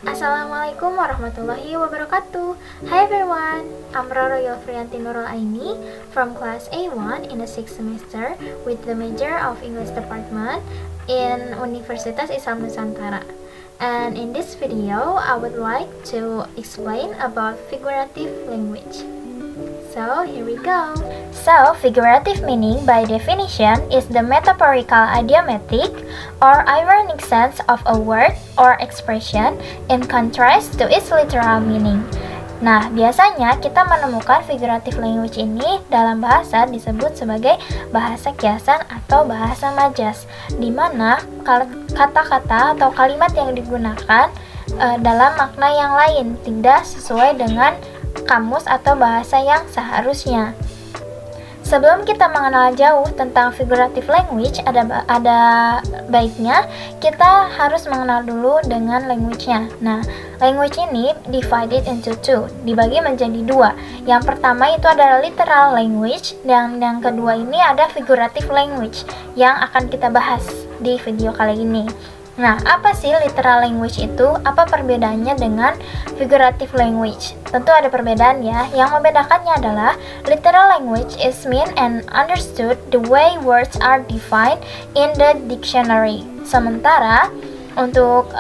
Assalamualaikum warahmatullahi wabarakatuh. Hi everyone, I'm Roro Yofrianti Nurul Aini from class A1 in the 6th semester with the major of English department in Universitas Islam Nusantara. And in this video, I would like to explain about figurative language. So here we go. So figurative meaning by definition is the metaphorical idiomatic or ironic sense of a word or expression in contrast to its literal meaning. Nah, biasanya kita menemukan figurative language ini dalam bahasa disebut sebagai bahasa kiasan atau bahasa majas, di mana kata-kata atau kalimat yang digunakan dalam makna yang lain tidak sesuai dengan kamus atau bahasa yang seharusnya. Sebelum kita mengenal jauh tentang figurative language, ada baiknya kita harus mengenal dulu dengan language-nya. Nah, language ini divided into two, dibagi menjadi dua. Yang pertama itu adalah literal language, dan yang kedua ini ada figurative language yang akan kita bahas di video kali ini. Nah, apa sih literal language itu? Apa perbedaannya dengan figurative language? Tentu ada perbedaan ya. Yang membedakannya adalah literal language is meant and understood the way words are defined in the dictionary. Sementara untuk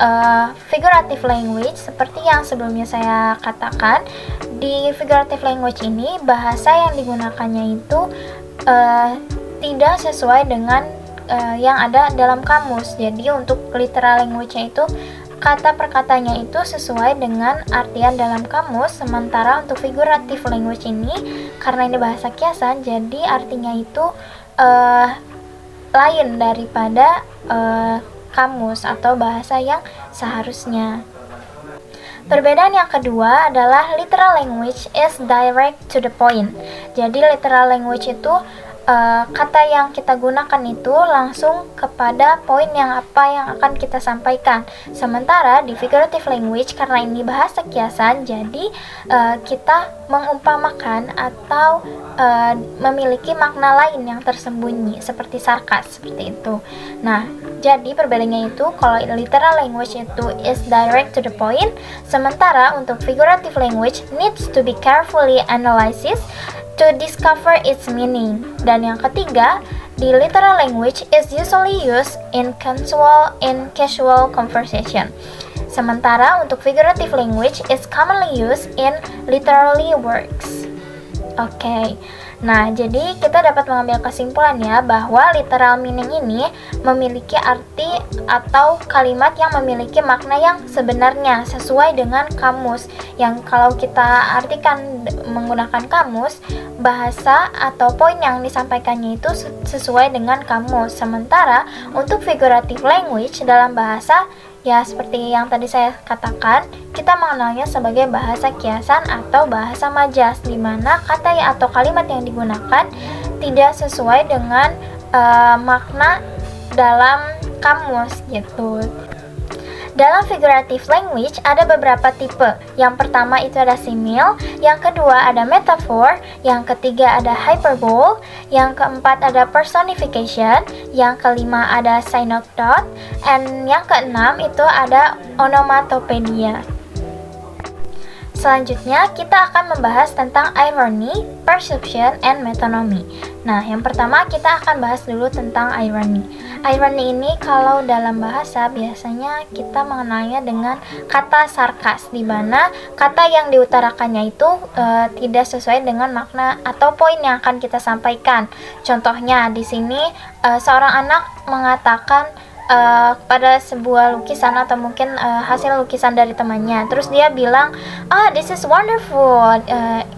figurative language, seperti yang sebelumnya saya katakan, di figurative language ini bahasa yang digunakannya itu tidak sesuai dengan yang ada dalam kamus. Jadi untuk literal language-nya itu kata per katanya itu sesuai dengan artian dalam kamus, sementara untuk figurative language ini karena ini bahasa kiasan, jadi artinya itu lain daripada kamus atau bahasa yang seharusnya. Perbedaan yang kedua adalah literal language is direct to the point. Jadi literal language itu kata yang kita gunakan itu langsung kepada poin yang akan kita sampaikan. Sementara di figurative language, karena ini bahasa kiasan, jadi kita mengumpamakan atau memiliki makna lain yang tersembunyi seperti sarkas, seperti itu. Nah, jadi perbedaannya itu kalau literal language itu is direct to the point, sementara untuk figurative language needs to be carefully analyzed to discover its meaning. Dan yang ketiga, the literal language is usually used in casual conversation. Sementara untuk figurative language is commonly used in literary works. Oke. Nah, jadi kita dapat mengambil kesimpulan ya bahwa literal meaning ini memiliki arti atau kalimat yang memiliki makna yang sebenarnya sesuai dengan kamus. Yang kalau kita artikan menggunakan kamus, bahasa atau poin yang disampaikannya itu sesuai dengan kamus. Sementara untuk figurative language dalam bahasa, ya seperti yang tadi saya katakan, kita mengenalnya sebagai bahasa kiasan atau bahasa majas, di mana kata atau kalimat yang digunakan tidak sesuai dengan makna dalam kamus gitu. Dalam figurative language ada beberapa tipe. Yang pertama itu ada simile, yang kedua ada metaphor, yang ketiga ada hyperbole, yang keempat ada personification, yang kelima ada synecdoche, dan yang keenam itu ada onomatopedia. Selanjutnya, kita akan membahas tentang irony, perception, and metonymy. Nah, yang pertama kita akan bahas dulu tentang irony. Irony ini kalau dalam bahasa biasanya kita mengenalnya dengan kata sarkas, di mana kata yang diutarakannya itu tidak sesuai dengan makna atau poin yang akan kita sampaikan. Contohnya di sini seorang anak mengatakan pada sebuah lukisan atau mungkin hasil lukisan dari temannya, terus dia bilang, this is wonderful,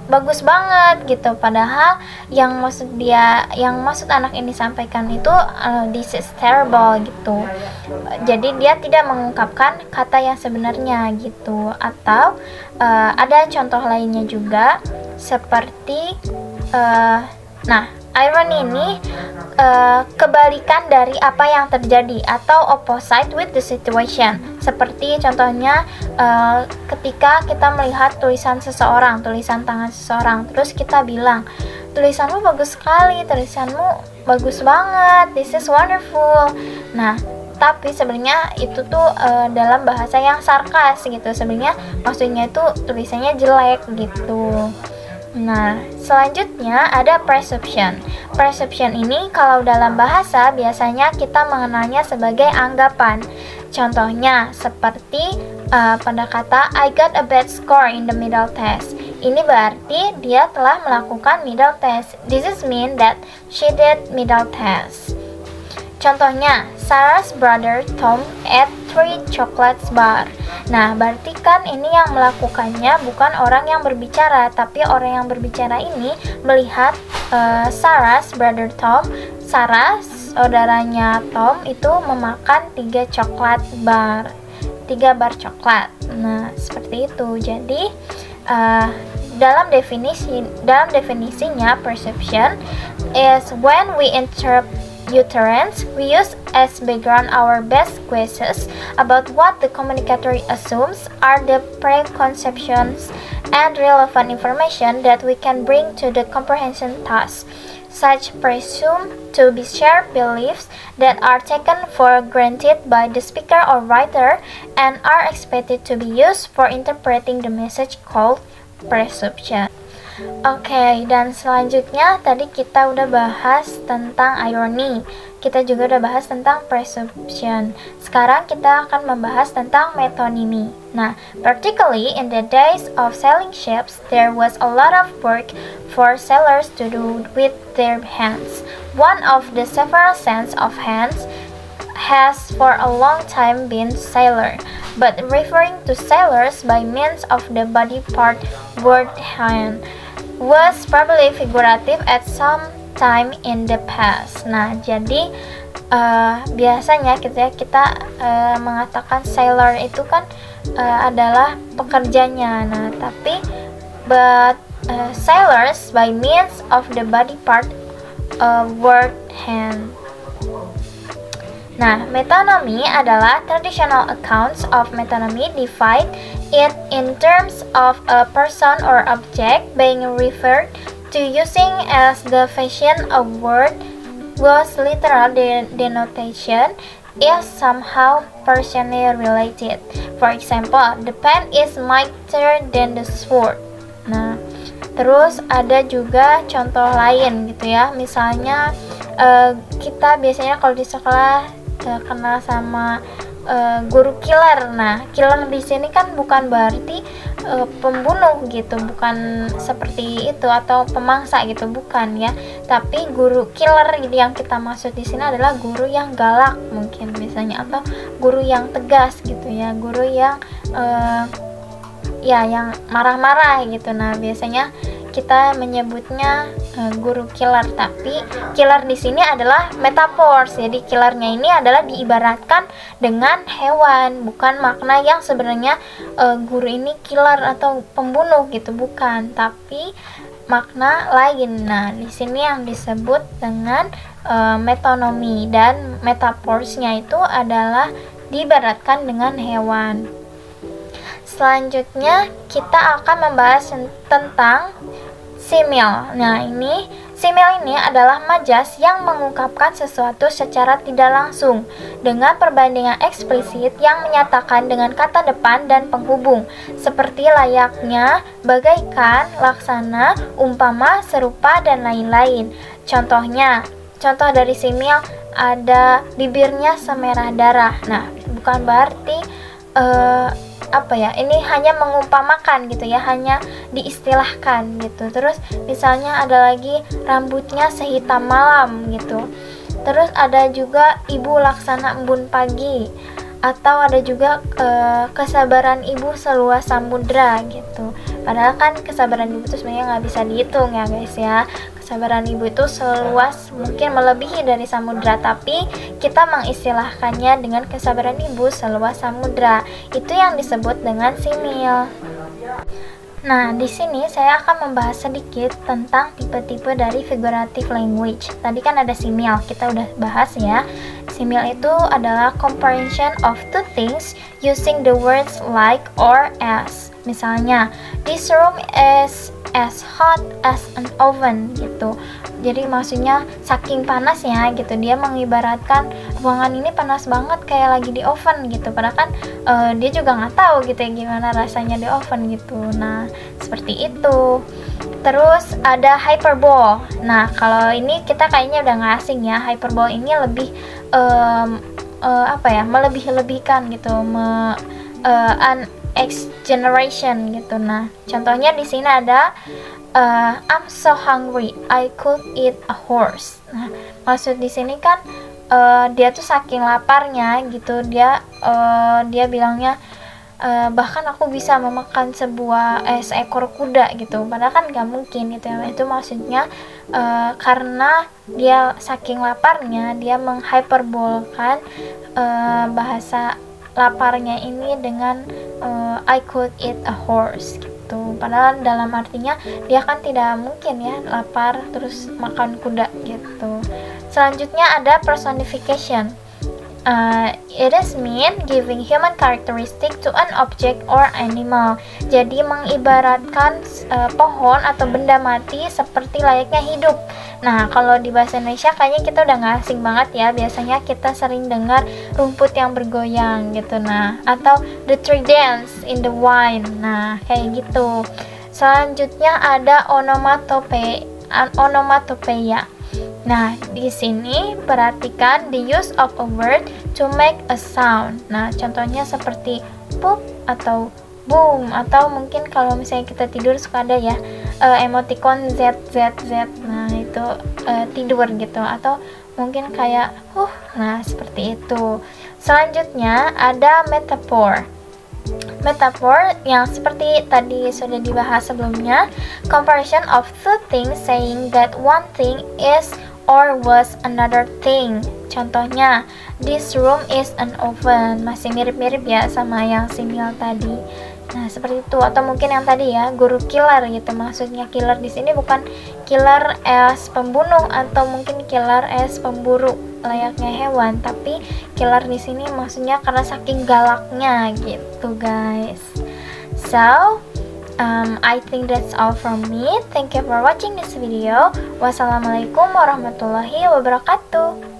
bagus banget gitu, padahal yang maksud anak ini sampaikan itu this is terrible gitu. Jadi dia tidak mengungkapkan kata yang sebenarnya gitu. Atau ada contoh lainnya juga seperti irony ini kebalikan dari apa yang terjadi atau opposite with the situation. Seperti contohnya ketika kita melihat tulisan tangan seseorang, terus kita bilang, tulisanmu bagus sekali, tulisanmu bagus banget, this is wonderful. Nah, tapi sebenarnya itu tuh dalam bahasa yang sarkas gitu. Sebenarnya maksudnya itu tulisannya jelek gitu. Nah, selanjutnya ada presumption. Presumption ini kalau dalam bahasa biasanya kita mengenalnya sebagai anggapan. Contohnya seperti pada kata I got a bad score in the middle test. Ini berarti dia telah melakukan middle test. This is mean that she did middle test. Contohnya, Sarah's brother Tom ate 3 chocolate bar. Nah, berarti kan ini yang melakukannya bukan orang yang berbicara, tapi orang yang berbicara ini melihat Sarah's brother Tom, Sarah, saudaranya Tom itu memakan 3 coklat bar. 3 bar coklat. Nah, seperti itu. Jadi, dalam definisinya perception is when we interpret utterance, we use as background our best guesses about what the communicator assumes are the preconceptions and relevant information that we can bring to the comprehension task. Such presume to be shared beliefs that are taken for granted by the speaker or writer and are expected to be used for interpreting the message called presumption. Oke, dan selanjutnya tadi kita udah bahas tentang irony. Kita juga udah bahas tentang presumption. Sekarang kita akan membahas tentang metonymy. Nah, particularly in the days of selling ships, there was a lot of work for sailors to do with their hands. One of the several sets of hands has for a long time been sailor, but referring to sailors by means of the body part word hand was probably figurative at some time in the past. Nah, jadi biasanya kita mengatakan sailor itu kan adalah pekerjanya. Nah, tapi but sailors by means of the body part word hand. Nah, metonymy adalah traditional accounts of metonymy divide it in terms of a person or object being referred to using as the fashion of word was literal denotation is somehow personally related. For example, the pen is mightier than the sword. Nah, terus ada juga contoh lain gitu ya. Misalnya kita biasanya kalau di sekolah kenal sama guru killer. Nah, killer di sini kan bukan berarti pembunuh gitu, bukan seperti itu, atau pemangsa gitu, bukan ya. Tapi guru killer yang kita maksud di sini adalah guru yang galak mungkin misalnya, atau guru yang tegas gitu ya, guru yang yang marah-marah gitu. Nah, biasanya kita menyebutnya guru killer, tapi killer di sini adalah metafor. Jadi killernya ini adalah diibaratkan dengan hewan, bukan makna yang sebenarnya guru ini killer atau pembunuh gitu, bukan, tapi makna lain. Nah, di sini yang disebut dengan metonymy, dan metaforsnya itu adalah diibaratkan dengan hewan. Selanjutnya kita akan membahas tentang simil. Nah, simil ini adalah majas yang mengungkapkan sesuatu secara tidak langsung dengan perbandingan eksplisit yang menyatakan dengan kata depan dan penghubung, seperti layaknya, bagaikan, laksana, umpama, serupa, dan lain-lain. Contoh dari simil ada bibirnya semerah darah. Nah, bukan berarti ini hanya mengumpamakan gitu ya, hanya diistilahkan gitu. Terus misalnya ada lagi rambutnya sehitam malam gitu. Terus ada juga ibu laksana embun pagi, atau ada juga kesabaran ibu seluas samudra gitu. Padahal kan kesabaran ibu itu sebenarnya nggak bisa dihitung ya guys ya. Kesabaran ibu itu seluas, mungkin melebihi dari samudra, tapi kita mengistilahkannya dengan kesabaran ibu seluas samudra. Itu yang disebut dengan simil. Nah, di sini saya akan membahas sedikit tentang tipe-tipe dari figurative language. Tadi kan ada simil, kita udah bahas ya. Simil itu adalah comparison of two things using the words like or as. Misalnya, this room is as hot as an oven gitu. Jadi maksudnya saking panasnya gitu, dia mengibaratkan ruangan ini panas banget kayak lagi di oven gitu. Padahal kan dia juga nggak tahu gitu ya gimana rasanya di oven gitu. Nah seperti itu. Terus ada hyperbole. Nah kalau ini kita kayaknya udah nggak asing ya. Hyperbole ini lebih melebih-lebihkan gitu, an exaggeration gitu. Nah contohnya di sini ada I'm so hungry, I could eat a horse. Nah, maksud di sini kan dia tuh saking laparnya gitu, dia bilangnya bahkan aku bisa memakan seekor kuda gitu. Padahal kan gak mungkin gitu ya. Itu maksudnya karena dia saking laparnya, dia menghyperbolkan bahasa laparnya ini dengan I could eat a horse gitu. Padahal dalam artinya dia kan tidak mungkin ya lapar terus makan kuda gitu. Selanjutnya ada personification. It is mean giving human characteristic to an object or animal. Jadi mengibaratkan pohon atau benda mati seperti layaknya hidup. Nah kalau di bahasa Indonesia kayaknya kita udah gak asing banget ya. Biasanya kita sering dengar rumput yang bergoyang gitu. Nah atau the tree dance in the wind. Nah kayak gitu. Selanjutnya ada onomatopeia. Nah, di sini perhatikan the use of a word to make a sound. Nah, contohnya seperti poop atau boom, atau mungkin kalau misalnya kita tidur suka ada ya emoticon ZZZ. Nah, itu tidur gitu, atau mungkin kayak nah seperti itu. Selanjutnya ada metaphor. Metaphor yang seperti tadi sudah dibahas sebelumnya, comparison of two things saying that one thing is or was another thing. Contohnya, this room is an oven. Masih mirip-mirip ya sama yang simil tadi. Nah, seperti itu. Atau mungkin yang tadi ya, guru killer gitu. Maksudnya killer di sini bukan killer as pembunuh atau mungkin killer as pemburu layaknya hewan, tapi killer di sini maksudnya karena saking galaknya gitu, guys. So, I think that's all from me. Thank you for watching this video. Wassalamualaikum warahmatullahi wabarakatuh.